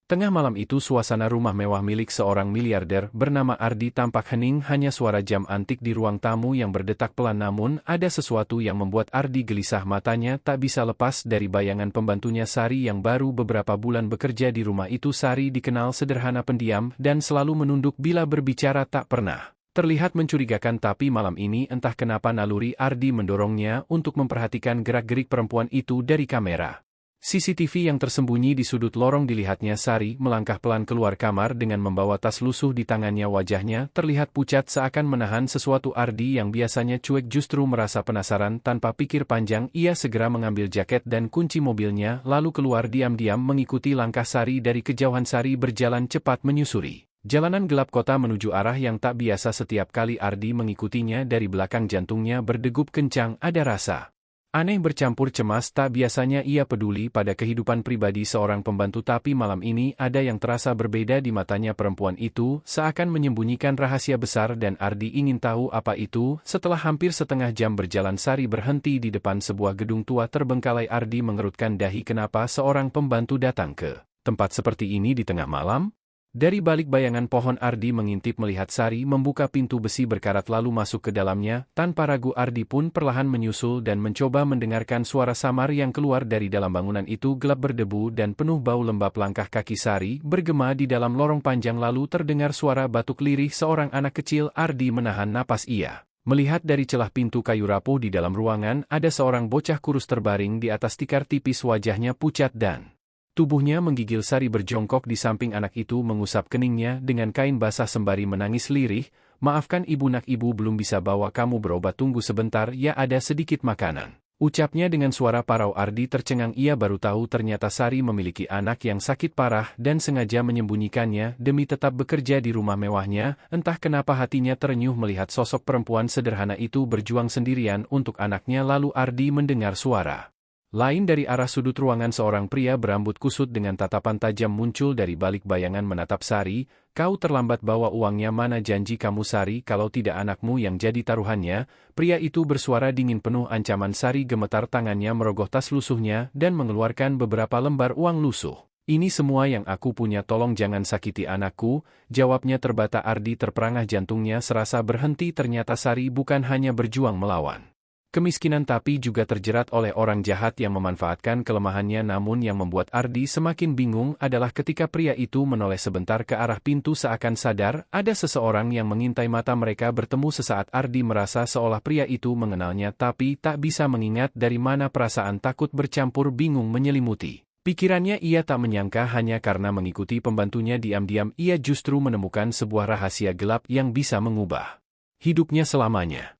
Tengah malam itu suasana rumah mewah milik seorang miliarder bernama Ardi tampak hening, hanya suara jam antik di ruang tamu yang berdetak pelan, namun ada sesuatu yang membuat Ardi gelisah. Matanya tak bisa lepas dari bayangan pembantunya Sari yang baru beberapa bulan bekerja di rumah itu. Sari dikenal sederhana, pendiam, dan selalu menunduk bila berbicara, tak pernah terlihat mencurigakan, tapi malam ini entah kenapa naluri Ardi mendorongnya untuk memperhatikan gerak-gerik perempuan itu dari kamera CCTV yang tersembunyi di sudut lorong. Dilihatnya Sari melangkah pelan keluar kamar dengan membawa tas lusuh di tangannya. Wajahnya terlihat pucat seakan menahan sesuatu. Ardi yang biasanya cuek justru merasa penasaran. Tanpa pikir panjang, ia segera mengambil jaket dan kunci mobilnya lalu keluar diam-diam mengikuti langkah Sari dari kejauhan. Sari berjalan cepat menyusuri jalanan gelap kota menuju arah yang tak biasa. Setiap kali Ardi mengikutinya dari belakang, jantungnya berdegup kencang. Ada rasa aneh bercampur cemas. Tak biasanya ia peduli pada kehidupan pribadi seorang pembantu, tapi malam ini ada yang terasa berbeda di matanya perempuan itu, seakan menyembunyikan rahasia besar, dan Ardi ingin tahu apa itu. Setelah hampir setengah jam berjalan, Sari berhenti di depan sebuah gedung tua terbengkalai. Ardi mengerutkan dahi. Kenapa seorang pembantu datang ke tempat seperti ini di tengah malam? Dari balik bayangan pohon, Ardi mengintip melihat Sari membuka pintu besi berkarat lalu masuk ke dalamnya. Tanpa ragu Ardi pun perlahan menyusul dan mencoba mendengarkan suara samar yang keluar dari dalam bangunan itu. Gelap, berdebu, dan penuh bau lembab. Langkah kaki Sari bergema di dalam lorong panjang lalu terdengar suara batuk lirih seorang anak kecil. Ardi menahan napas. Ia melihat dari celah pintu kayu rapuh di dalam ruangan ada seorang bocah kurus terbaring di atas tikar tipis. Wajahnya pucat dan tubuhnya menggigil. Sari berjongkok di samping anak itu mengusap keningnya dengan kain basah sembari menangis lirih. "Maafkan ibu, nak, ibu belum bisa bawa kamu berobat. Tunggu sebentar ya, ada sedikit makanan," ucapnya dengan suara parau. Ardi tercengang. Ia baru tahu ternyata Sari memiliki anak yang sakit parah dan sengaja menyembunyikannya demi tetap bekerja di rumah mewahnya. Entah kenapa hatinya terenyuh melihat sosok perempuan sederhana itu berjuang sendirian untuk anaknya. Lalu Ardi mendengar suara lain dari arah sudut ruangan. Seorang pria berambut kusut dengan tatapan tajam muncul dari balik bayangan menatap Sari. "Kau terlambat bawa uangnya. Mana janji kamu, Sari, kalau tidak anakmu yang jadi taruhannya?" Pria itu bersuara dingin penuh ancaman. Sari gemetar, tangannya merogoh tas lusuhnya dan mengeluarkan beberapa lembar uang lusuh. "Ini semua yang aku punya, tolong jangan sakiti anakku," jawabnya terbata. Ardi terperangah, jantungnya serasa berhenti. Ternyata Sari bukan hanya berjuang melawan kemiskinan tapi juga terjerat oleh orang jahat yang memanfaatkan kelemahannya. Namun yang membuat Ardi semakin bingung adalah ketika pria itu menoleh sebentar ke arah pintu seakan sadar ada seseorang yang mengintai. Mata mereka bertemu sesaat. Ardi merasa seolah pria itu mengenalnya tapi tak bisa mengingat dari mana. Perasaan takut bercampur bingung menyelimuti pikirannya. Ia tak menyangka hanya karena mengikuti pembantunya diam-diam ia justru menemukan sebuah rahasia gelap yang bisa mengubah hidupnya selamanya.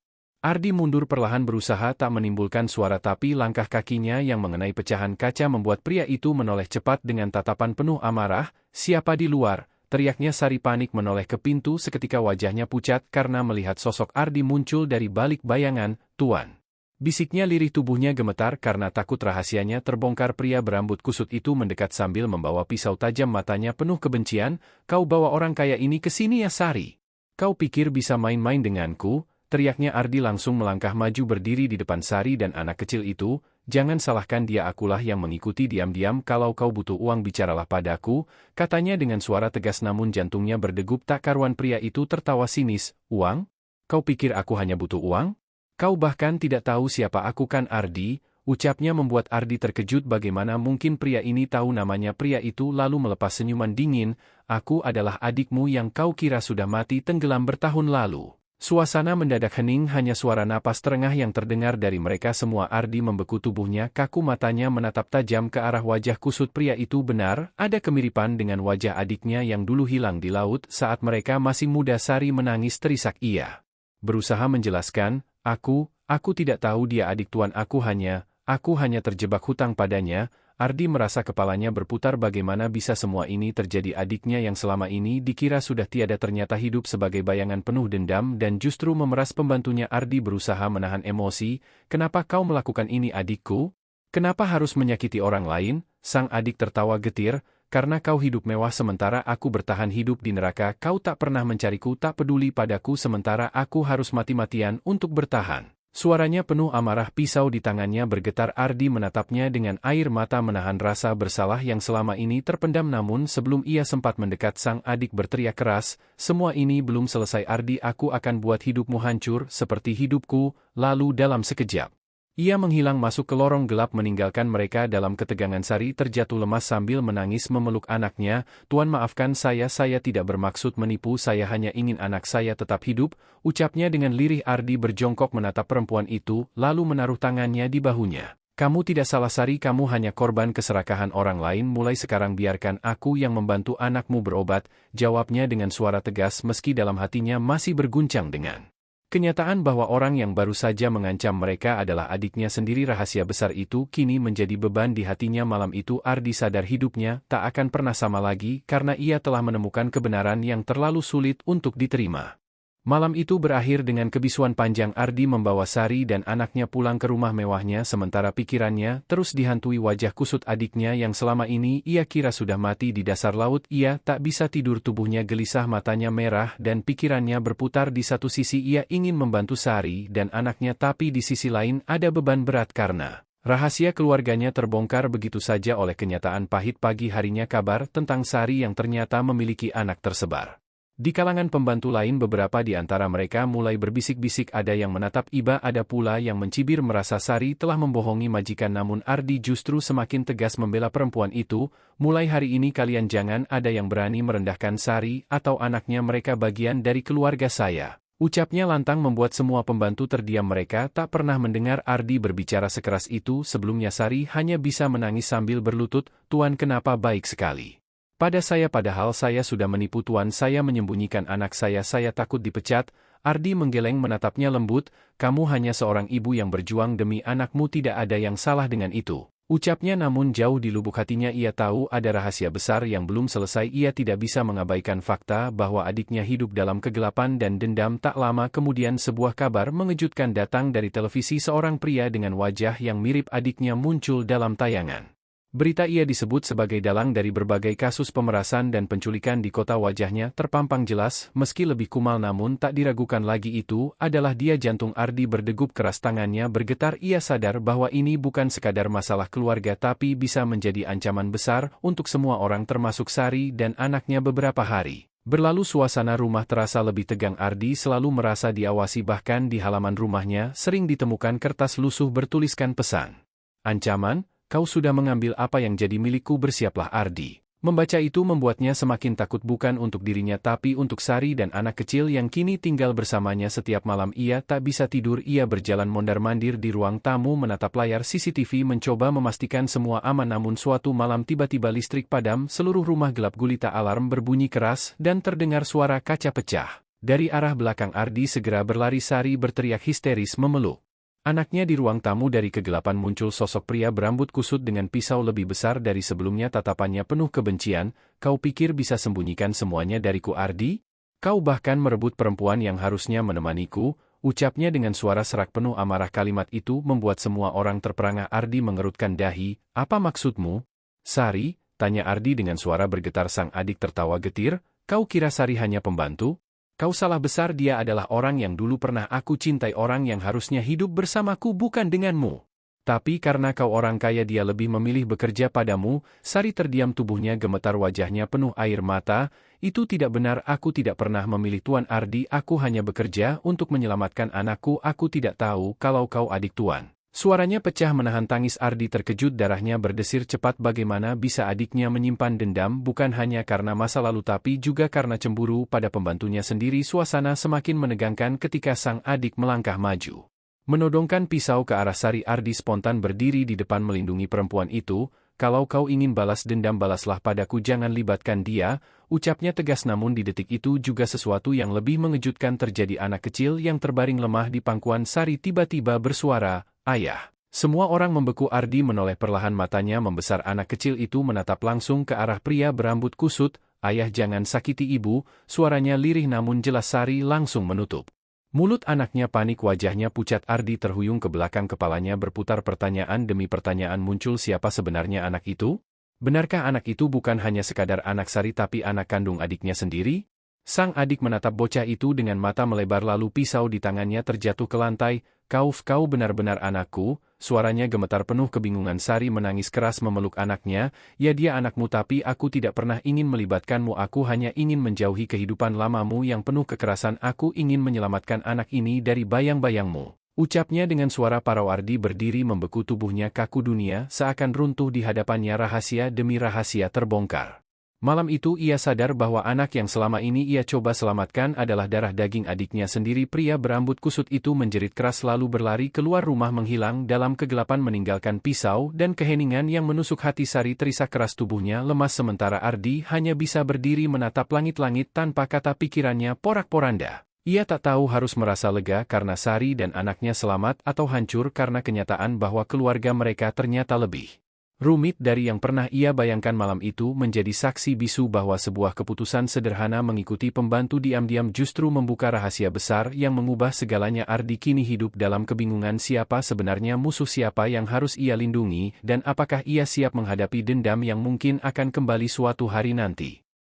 Ardi mundur perlahan berusaha tak menimbulkan suara, tapi langkah kakinya yang mengenai pecahan kaca membuat pria itu menoleh cepat dengan tatapan penuh amarah. "Siapa di luar?" teriaknya. Sari panik menoleh ke pintu. Seketika wajahnya pucat karena melihat sosok Ardi muncul dari balik bayangan. "Tuan," bisiknya lirih, tubuhnya gemetar karena takut rahasianya terbongkar. Pria berambut kusut itu mendekat sambil membawa pisau tajam, matanya penuh kebencian. "Kau bawa orang kaya ini ke sini ya, Sari? Kau pikir bisa main-main denganku?" teriaknya. Ardi langsung melangkah maju berdiri di depan Sari dan anak kecil itu. "Jangan salahkan dia, akulah yang mengikuti diam-diam. Kalau kau butuh uang bicaralah padaku," katanya dengan suara tegas namun jantungnya berdegup tak karuan. Pria itu tertawa sinis. "Uang? Kau pikir aku hanya butuh uang? Kau bahkan tidak tahu siapa aku kan, Ardi?" ucapnya membuat Ardi terkejut. Bagaimana mungkin pria ini tahu namanya? Pria itu lalu melepas senyuman dingin. "Aku adalah adikmu yang kau kira sudah mati tenggelam bertahun lalu." Suasana mendadak hening, hanya suara napas terengah yang terdengar dari mereka semua. Ardi membeku, tubuhnya kaku, matanya menatap tajam ke arah wajah kusut pria itu. Benar, ada kemiripan dengan wajah adiknya yang dulu hilang di laut saat mereka masih muda. Sari menangis terisak. Ia berusaha menjelaskan, Aku tidak tahu dia adik tuan. Aku hanya terjebak hutang padanya." Ardi merasa kepalanya berputar. Bagaimana bisa semua ini terjadi? Adiknya yang selama ini dikira sudah tiada ternyata hidup sebagai bayangan penuh dendam dan justru memeras pembantunya. Ardi berusaha menahan emosi. "Kenapa kau melakukan ini, adikku? Kenapa harus menyakiti orang lain?" Sang adik tertawa getir. "Karena kau hidup mewah sementara aku bertahan hidup di neraka. Kau tak pernah mencariku, tak peduli padaku, sementara aku harus mati-matian untuk bertahan." Suaranya penuh amarah, pisau di tangannya bergetar. Ardi menatapnya dengan air mata, menahan rasa bersalah yang selama ini terpendam. Namun sebelum ia sempat mendekat, sang adik berteriak keras, "Semua ini belum selesai Ardi, aku akan buat hidupmu hancur seperti hidupku." Lalu dalam sekejap, ia menghilang masuk ke lorong gelap, meninggalkan mereka dalam ketegangan. Sari terjatuh lemas sambil menangis memeluk anaknya. "Tuan, maafkan saya tidak bermaksud menipu, saya hanya ingin anak saya tetap hidup," ucapnya dengan lirih. Ardi berjongkok menatap perempuan itu, lalu menaruh tangannya di bahunya. "Kamu tidak salah Sari, kamu hanya korban keserakahan orang lain. Mulai sekarang biarkan aku yang membantu anakmu berobat," jawabnya dengan suara tegas meski dalam hatinya masih berguncang dengan kenyataan bahwa orang yang baru saja mengancam mereka adalah adiknya sendiri. Rahasia besar itu kini menjadi beban di hatinya. Malam itu Ardi sadar hidupnya tak akan pernah sama lagi karena ia telah menemukan kebenaran yang terlalu sulit untuk diterima. Malam itu berakhir dengan kebisuan panjang. Ardi membawa Sari dan anaknya pulang ke rumah mewahnya, sementara pikirannya terus dihantui wajah kusut adiknya yang selama ini ia kira sudah mati di dasar laut. Ia tak bisa tidur, tubuhnya gelisah, matanya merah dan pikirannya berputar. Di satu sisi ia ingin membantu Sari dan anaknya, tapi di sisi lain ada beban berat karena rahasia keluarganya terbongkar begitu saja oleh kenyataan pahit. Pagi harinya kabar tentang Sari yang ternyata memiliki anak tersebar di kalangan pembantu lain. Beberapa di antara mereka mulai berbisik-bisik, ada yang menatap iba, ada pula yang mencibir merasa Sari telah membohongi majikan. Namun Ardi justru semakin tegas membela perempuan itu. "Mulai hari ini kalian jangan ada yang berani merendahkan Sari atau anaknya, mereka bagian dari keluarga saya," ucapnya lantang membuat semua pembantu terdiam. Mereka tak pernah mendengar Ardi berbicara sekeras itu sebelumnya. Sari hanya bisa menangis sambil berlutut, "Tuan, kenapa baik sekali pada saya, padahal saya sudah menipu Tuan, saya menyembunyikan anak saya takut dipecat." Ardi menggeleng menatapnya lembut, "Kamu hanya seorang ibu yang berjuang demi anakmu, tidak ada yang salah dengan itu," ucapnya. Namun jauh di lubuk hatinya ia tahu ada rahasia besar yang belum selesai. Ia tidak bisa mengabaikan fakta bahwa adiknya hidup dalam kegelapan dan dendam. Tak lama kemudian sebuah kabar mengejutkan datang dari televisi. Seorang pria dengan wajah yang mirip adiknya muncul dalam tayangan berita. Ia disebut sebagai dalang dari berbagai kasus pemerasan dan penculikan di kota. Wajahnya terpampang jelas, meski lebih kumal, namun tak diragukan lagi itu adalah dia. Jantung Ardi berdegup keras, tangannya bergetar. Ia sadar bahwa ini bukan sekadar masalah keluarga, tapi bisa menjadi ancaman besar untuk semua orang termasuk Sari dan anaknya. Beberapa hari berlalu, suasana rumah terasa lebih tegang. Ardi selalu merasa diawasi, bahkan di halaman rumahnya sering ditemukan kertas lusuh bertuliskan pesan ancaman, "Kau sudah mengambil apa yang jadi milikku, bersiaplah." Ardi membaca itu membuatnya semakin takut, bukan untuk dirinya tapi untuk Sari dan anak kecil yang kini tinggal bersamanya. Setiap malam ia tak bisa tidur. Ia berjalan mondar-mandir di ruang tamu, menatap layar CCTV, mencoba memastikan semua aman. Namun suatu malam tiba-tiba listrik padam, seluruh rumah gelap gulita, alarm berbunyi keras dan terdengar suara kaca pecah dari arah belakang. Ardi segera berlari. Sari berteriak histeris memeluk anaknya di ruang tamu. Dari kegelapan muncul sosok pria berambut kusut dengan pisau lebih besar dari sebelumnya. Tatapannya penuh kebencian. "Kau pikir bisa sembunyikan semuanya dariku Ardi? Kau bahkan merebut perempuan yang harusnya menemaniku," ucapnya dengan suara serak penuh amarah. Kalimat itu membuat semua orang terperangah. Ardi mengerutkan dahi. "Apa maksudmu, Sari?" tanya Ardi dengan suara bergetar. Sang adik tertawa getir. "Kau kira Sari hanya pembantu? Kau salah besar, dia adalah orang yang dulu pernah aku cintai, orang yang harusnya hidup bersamaku bukan denganmu. Tapi karena kau orang kaya, dia lebih memilih bekerja padamu." Sari terdiam, tubuhnya gemetar, wajahnya penuh air mata. "Itu tidak benar, aku tidak pernah memilih Tuan Ardi, aku hanya bekerja untuk menyelamatkan anakku. Aku tidak tahu kalau kau adik Tuan." Suaranya pecah menahan tangis. Ardi terkejut, darahnya berdesir cepat. Bagaimana bisa adiknya menyimpan dendam, bukan hanya karena masa lalu tapi juga karena cemburu pada pembantunya sendiri. Suasana semakin menegangkan ketika sang adik melangkah maju, menodongkan pisau ke arah Sari. Ardi spontan berdiri di depan melindungi perempuan itu. "Kalau kau ingin balas dendam, balaslah padaku, jangan libatkan dia," ucapnya tegas. Namun di detik itu juga sesuatu yang lebih mengejutkan terjadi. Anak kecil yang terbaring lemah di pangkuan Sari tiba-tiba bersuara, "Ayah!" Semua orang membeku. Ardi menoleh perlahan, matanya membesar. Anak kecil itu menatap langsung ke arah pria berambut kusut. "Ayah, jangan sakiti ibu," suaranya lirih namun jelas. Sari langsung menutup mulut anaknya, panik, wajahnya pucat. Ardi terhuyung ke belakang, kepalanya berputar, pertanyaan demi pertanyaan muncul. Siapa sebenarnya anak itu? Benarkah anak itu bukan hanya sekadar anak Sari tapi anak kandung adiknya sendiri? Sang adik menatap bocah itu dengan mata melebar lalu pisau di tangannya terjatuh ke lantai. Kau benar-benar anakku, suaranya gemetar penuh kebingungan. Sari menangis keras memeluk anaknya, ya dia anakmu tapi aku tidak pernah ingin melibatkanmu, aku hanya ingin menjauhi kehidupan lamamu yang penuh kekerasan, aku ingin menyelamatkan anak ini dari bayang-bayangmu. Ucapnya dengan suara parau. Ardi berdiri membeku, tubuhnya kaku, dunia seakan runtuh di hadapannya, rahasia demi rahasia terbongkar. Malam itu ia sadar bahwa anak yang selama ini ia coba selamatkan adalah darah daging adiknya sendiri. Pria berambut kusut itu menjerit keras lalu berlari keluar rumah menghilang dalam kegelapan meninggalkan pisau dan keheningan yang menusuk hati. Sari terisak keras, tubuhnya lemas sementara Ardi hanya bisa berdiri menatap langit-langit tanpa kata, pikirannya porak-poranda. Ia tak tahu harus merasa lega karena Sari dan anaknya selamat atau hancur karena kenyataan bahwa keluarga mereka ternyata lebih rumit dari yang pernah ia bayangkan. Malam itu menjadi saksi bisu bahwa sebuah keputusan sederhana mengikuti pembantu diam-diam justru membuka rahasia besar yang mengubah segalanya. Ardi kini hidup dalam kebingungan, siapa sebenarnya musuh, siapa yang harus ia lindungi, dan apakah ia siap menghadapi dendam yang mungkin akan kembali suatu hari nanti.